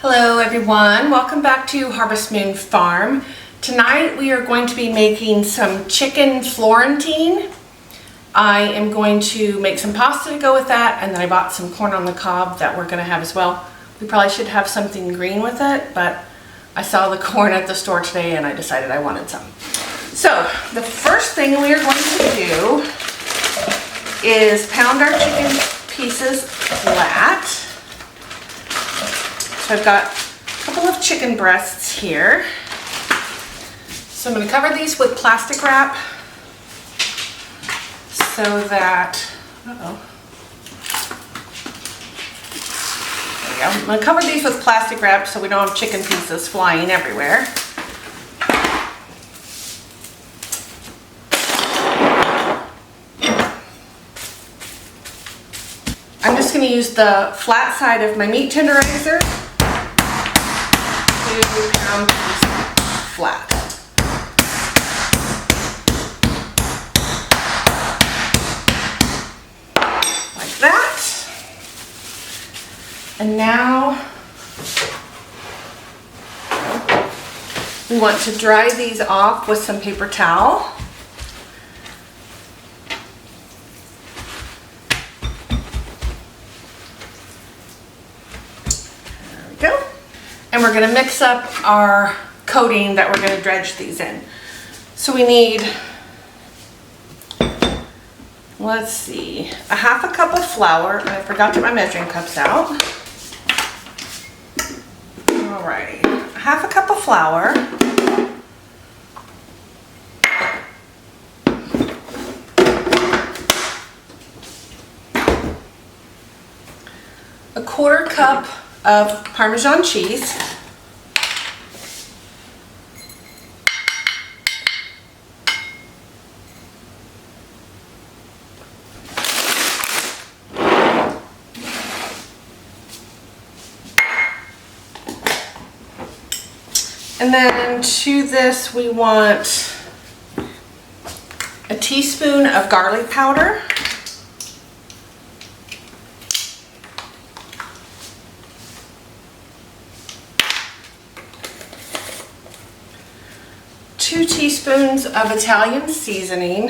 Hello everyone, welcome back to Harvest Moon Farm. Tonight we are going to be making some chicken Florentine. I am going to make some pasta to go with that, and then I bought some corn on the cob that we're going to have as well. We probably should have something green with it, but I saw the corn at the store today and I decided I wanted some. So the first thing we are going to do is pound our chicken pieces flat. So I've got a couple of chicken breasts here. So I'm going to cover these with plastic wrap so that, there we go. I'm going to cover these with plastic wrap so we don't have chicken pieces flying everywhere. I'm just going to use the flat side of my meat tenderizer to pound these flat. Like that. And now we want to dry these off with some paper towel. Go. And we're going to mix up our coating that we're going to dredge these in. So we need, let's see, a half a cup of flour. I forgot to get my measuring cups out. Alrighty, a half a cup of flour. A quarter cup of Parmesan cheese, and then to this we want a teaspoon of garlic powder, two teaspoons of Italian seasoning,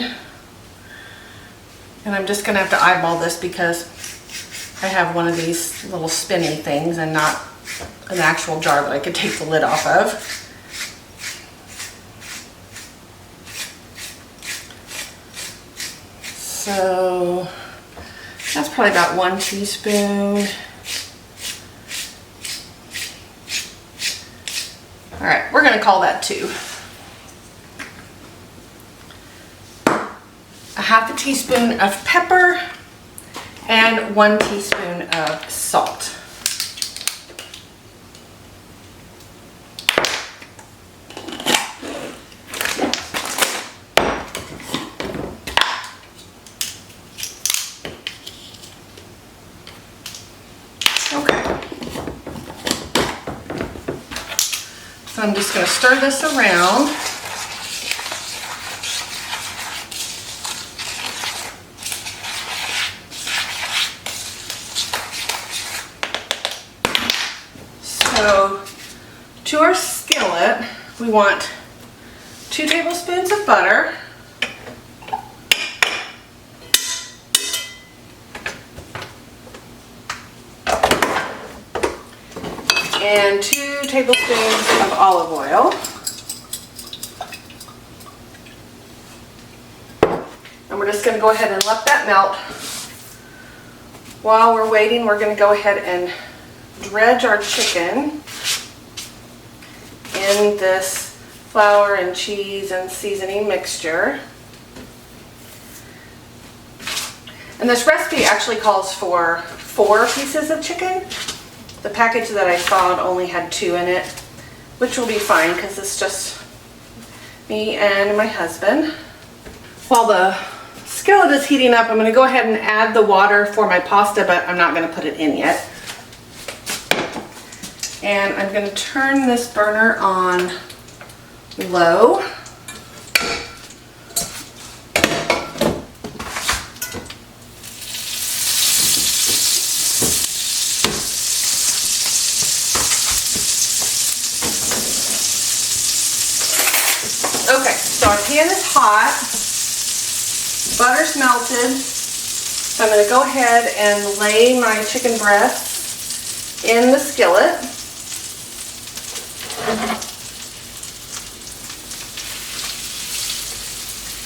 and I'm just going to have to eyeball this because I have one of these little spinny things and not an actual jar that I could take the lid off of. So that's probably about 1 teaspoon. All right, we're going to call that 2. A half a teaspoon of pepper and 1 teaspoon of salt. Okay. So I'm just going to stir this around. So to our skillet, we want 2 tablespoons of butter, and 2 tablespoons of olive oil. And we're just going to go ahead and let that melt. While we're waiting, we're going to go ahead and dredge our chicken in this flour and cheese and seasoning mixture. And this recipe actually calls for 4 pieces of chicken. The package that I found only had 2 in it, which will be fine because it's just me and my husband. While the skillet is heating up, I'm going to go ahead and add the water for my pasta, but I'm not going to put it in yet. And I'm going to turn this burner on low. pan is hot, butter's melted, so I'm going to go ahead and lay my chicken breast in the skillet.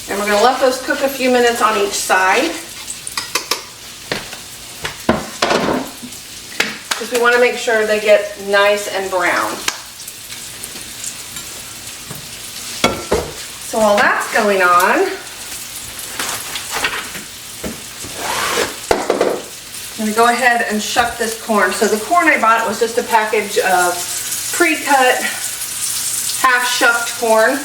And we're going to let those cook a few minutes on each side, because we want to make sure they get nice and brown. So while that's going on, I'm going to go ahead and shuck this corn. So the corn I bought was just a package of pre-cut, half-shucked corn.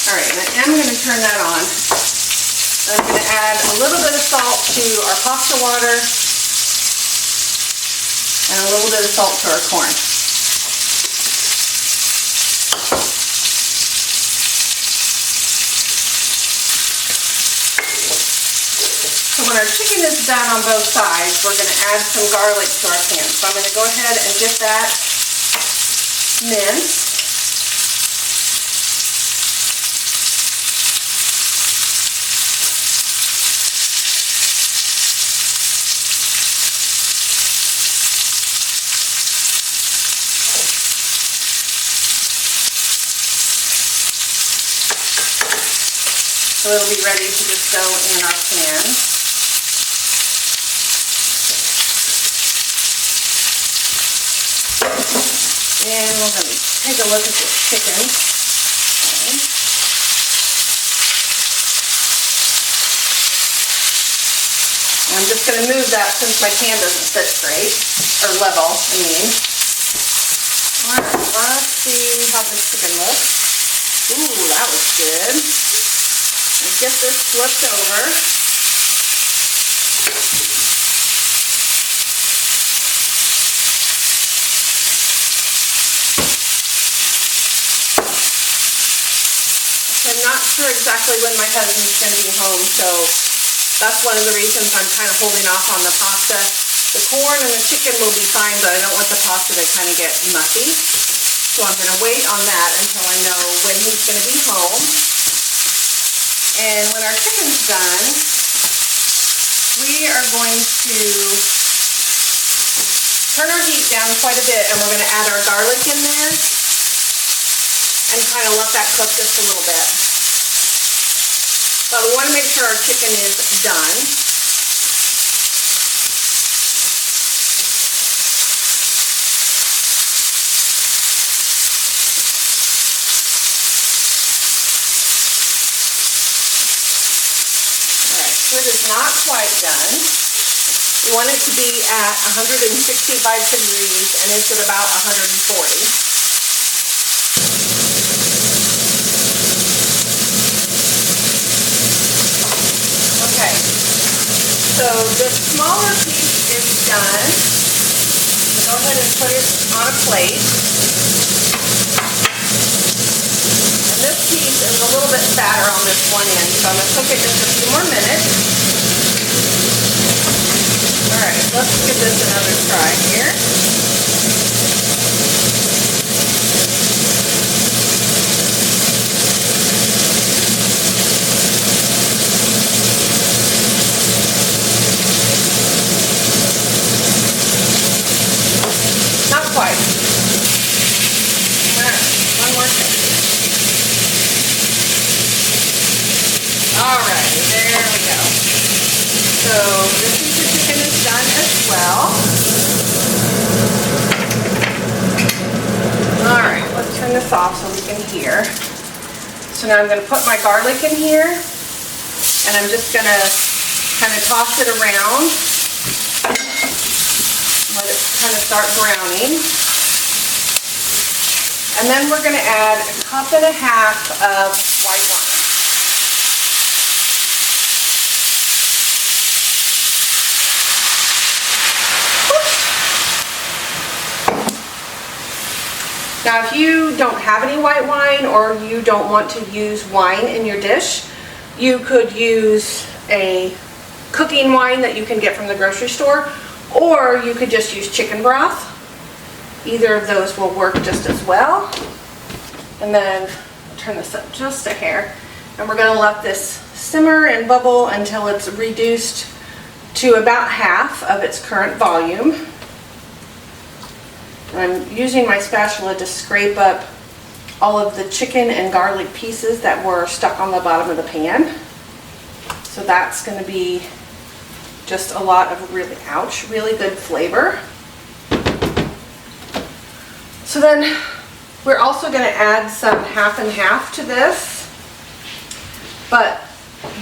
Alright, and I am going to turn that on. I'm going to add a little bit of salt to our pasta water and a little bit of salt to our corn. So when our chicken is done on both sides, we're going to add some garlic to our pan. So I'm going to go ahead and get that minced. So it'll be ready to just go in our pan. And we're going to take a look at this chicken. Okay. I'm just going to move that since my pan doesn't sit straight, or level, I mean. Alright, let's see how this chicken looks. Ooh, that was good. And get this flipped over. I'm not sure exactly when my husband's going to be home, so that's one of the reasons I'm kind of holding off on the pasta. The corn and the chicken will be fine, but I don't want the pasta to kind of get mushy. So I'm going to wait on that until I know when he's going to be home. And when our chicken's done, we are going to turn our heat down quite a bit, and we're going to add our garlic in there and kind of let that cook just a little bit. But we want to make sure our chicken is done. It is not quite done. We want it to be at 165 degrees, and it's at about 140. Okay, so the smaller piece is done. Go ahead and put it on a plate. This piece is a little bit fatter on this one end, so I'm going to cook it just a few more minutes. Alright, let's give this another try here. Not quite. Alright, one more thing. Alright, there we go. So this piece of chicken is done as well. Alright, let's turn this off so we can hear. So now I'm going to put my garlic in here, and I'm just going to kind of toss it around. Let it kind of start browning. And then we're going to add a cup and a half of white wine. Now, if you don't have any white wine, or you don't want to use wine in your dish, you could use a cooking wine that you can get from the grocery store, or you could just use chicken broth. Either of those will work just as well. And then turn this up just a hair, and we're going to let this simmer and bubble until it's reduced to about half of its current volume. And I'm using my spatula to scrape up all of the chicken and garlic pieces that were stuck on the bottom of the pan. So that's going to be just a lot of really good flavor. So then we're also going to add some half and half to this. But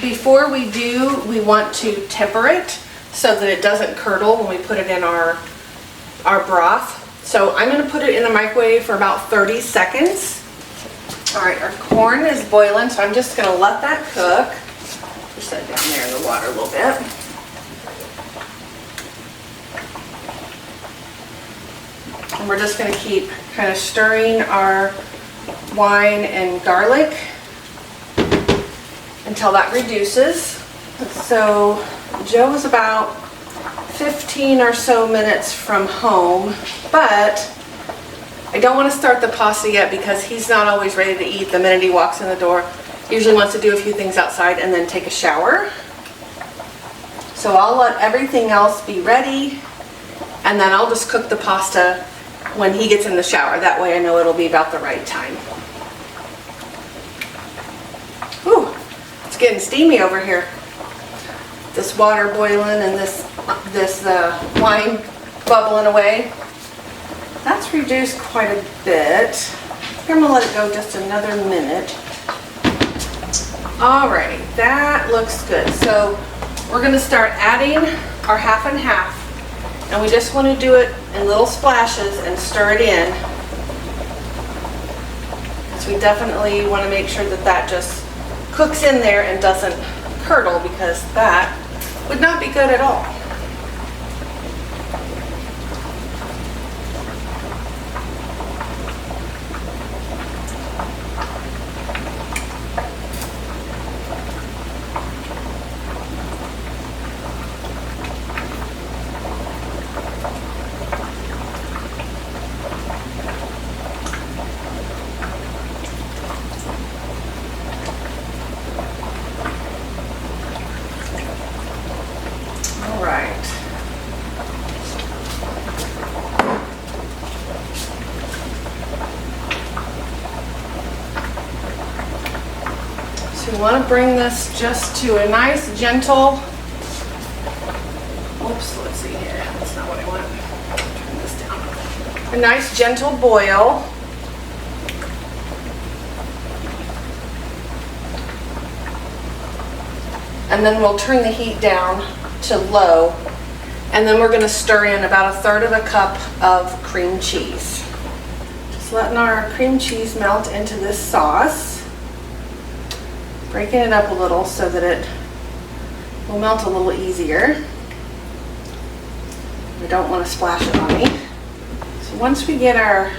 before we do, we want to temper it so that it doesn't curdle when we put it in our broth. So I'm going to put it in the microwave for about 30 seconds. All right, our corn is boiling, so I'm just going to let that cook. Push that down there in the water a little bit. And we're just going to keep kind of stirring our wine and garlic until that reduces. So Joe is about 15 or so minutes from home, but I don't want to start the pasta yet because he's not always ready to eat the minute he walks in the door. He usually wants to do a few things outside and then take a shower. So I'll let everything else be ready, and then I'll just cook the pasta when he gets in the shower. That way I know it'll be about the right time. Whew, it's getting steamy over here. This water boiling and this wine bubbling away. That's reduced quite a bit. I'm gonna let it go just another minute. Alrighty, that looks good. So we're gonna start adding our half and half. And we just want to do it in little splashes and stir it in. So we definitely want to make sure that that just cooks in there and doesn't curdle, because that would not be good at all. So you want to bring this just to a nice gentle, oops, let's see here, that's not what I want. Turn this down. A nice gentle boil. And then we'll turn the heat down to low. And then we're going to stir in about 1/3 of a cup of cream cheese. Just letting our cream cheese melt into this sauce. Breaking it up a little so that it will melt a little easier. I don't want to splash it on me. So once we get our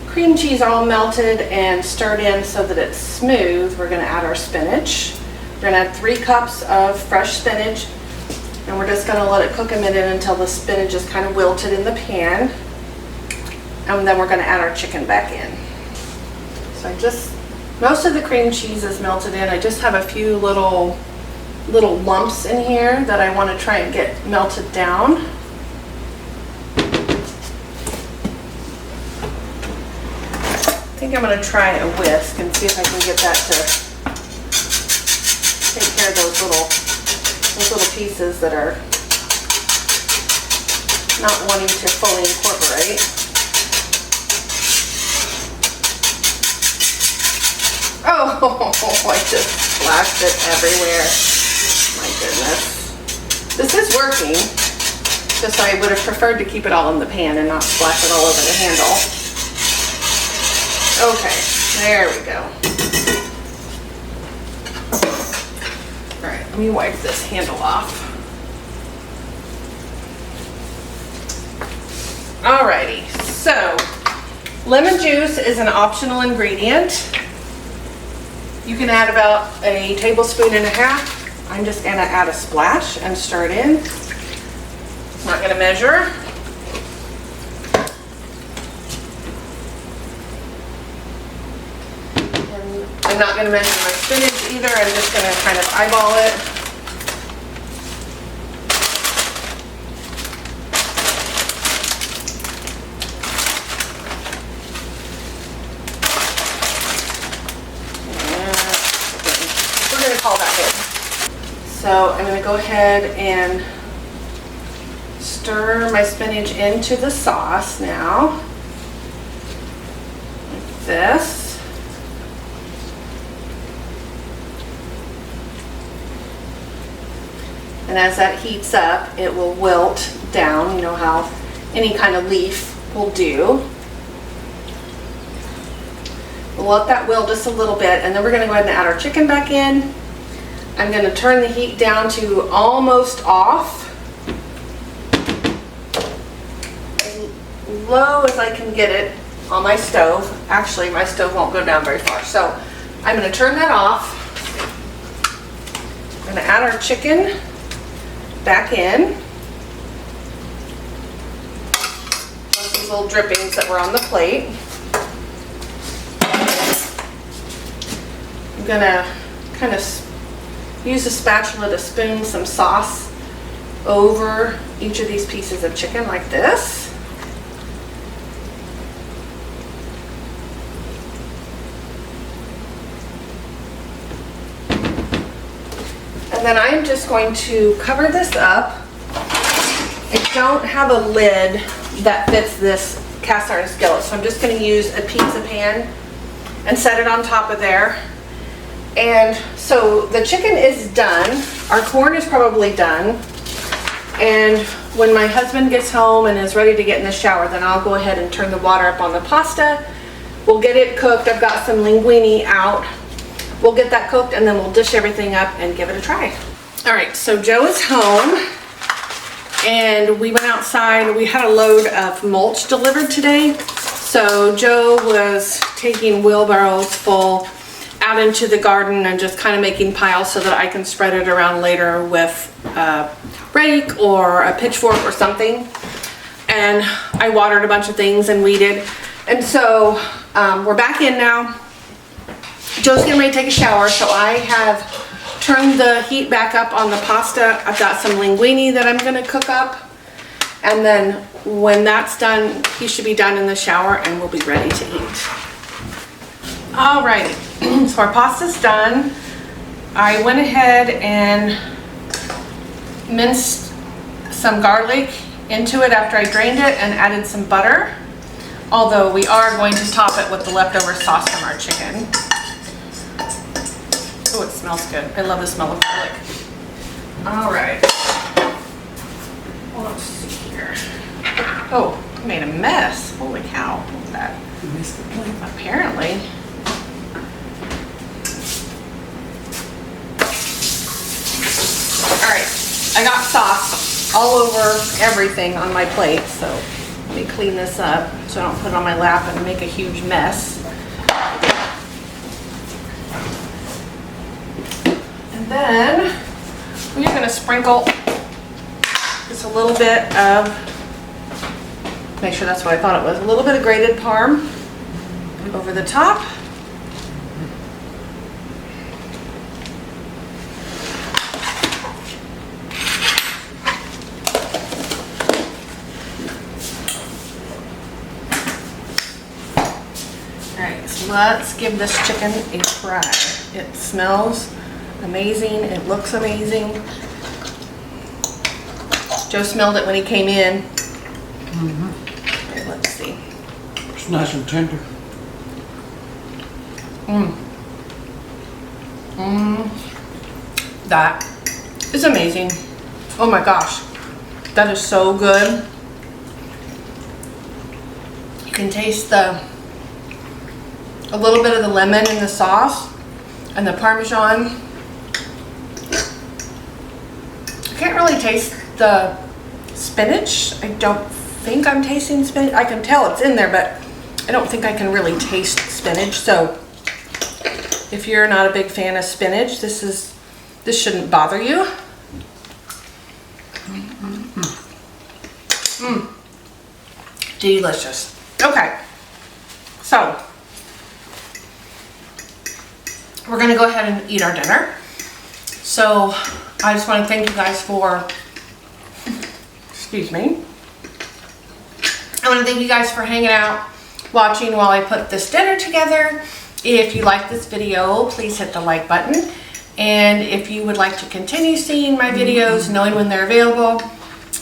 cream cheese all melted and stirred in so that it's smooth, we're going to add our spinach. We're going to add 3 cups of fresh spinach, and we're just going to let it cook a minute until the spinach is kind of wilted in the pan. And then we're going to add our chicken back in. So most of the cream cheese is melted in. I just have a few little lumps in here that I want to try and get melted down. I think I'm going to try a whisk and see if I can get that to take care of those little pieces that are not wanting to fully incorporate. Oh, I just splashed it everywhere. My goodness. This is working. Just I would have preferred to keep it all in the pan and not splash it all over the handle. Okay, there we go. All right, let me wipe this handle off. Alrighty, so lemon juice is an optional ingredient. You can add about 1.5 tablespoons I'm just gonna add a splash and stir it in. I'm not gonna measure. And I'm not gonna measure my spinach either. I'm just gonna kind of eyeball it. So I'm going to go ahead and stir my spinach into the sauce now, like this. And as that heats up, it will wilt down, you know how any kind of leaf will do. We'll let that wilt just a little bit, and then we're going to go ahead and add our chicken back in. I'm going to turn the heat down to almost off, as low as I can get it on my stove. Actually, my stove won't go down very far, so I'm going to turn that off. I'm going to add our chicken back in. These little drippings that were on the plate. I'm going to kind of use a spatula to spoon some sauce over each of these pieces of chicken like this. And then I'm just going to cover this up. I don't have a lid that fits this cast iron skillet, so I'm just going to use a pizza pan and set it on top of there. And so the chicken is done. Our corn is probably done. And when my husband gets home and is ready to get in the shower, then I'll go ahead and turn the water up on the pasta. We'll get it cooked. I've got some linguine out. We'll get that cooked and then we'll dish everything up and give it a try. All right, so Joe is home and we went outside. We had a load of mulch delivered today. So Joe was taking wheelbarrows full out into the garden and just kind of making piles so that I can spread it around later with a rake or a pitchfork or something. And I watered a bunch of things and weeded. And so we're back in now. Joe's getting ready to take a shower, so I have turned the heat back up on the pasta. I've got some linguine that I'm gonna cook up. And then when that's done, he should be done in the shower and we'll be ready to eat. Alrighty. So our pasta's done. I went ahead and minced some garlic into it after I drained it and added some butter. Although we are going to top it with the leftover sauce from our chicken. Oh, it smells good. I love the smell of garlic. Alright. Well, let's see here. Oh, I made a mess. Holy cow. Look at that. You missed the plate. Apparently. Alright, I got sauce all over everything on my plate, so let me clean this up so I don't put it on my lap and make a huge mess. And then we're going to sprinkle just a little bit of, make sure that's what I thought it was, a little bit of grated parm over the top. Let's give this chicken a try. It smells amazing. It looks amazing. Joe smelled it when he came in. Okay, let's see. It's nice and tender. That is amazing. Oh my gosh. That is so good. You can taste a little bit of the lemon in the sauce and the Parmesan. I can't really taste the spinach. I don't think I'm tasting spinach. I can tell it's in there, but I don't think I can really taste spinach. So if you're not a big fan of spinach, this This shouldn't bother you. Delicious. Okay, so we're gonna go ahead and eat our dinner. So I just want to thank you guys for, excuse me. I want to thank you guys for hanging out, watching while I put this dinner together. If you like this video, please hit the like button. And if you would like to continue seeing my videos, knowing when they're available,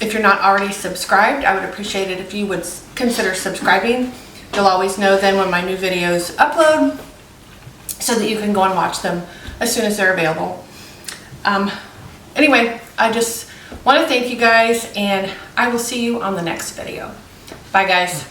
if you're not already subscribed, I would appreciate it if you would consider subscribing. You'll always know then when my new videos upload, so that you can go and watch them as soon as they're available. Anyway, I just want to thank you guys, and I will see you on the next video. Bye guys.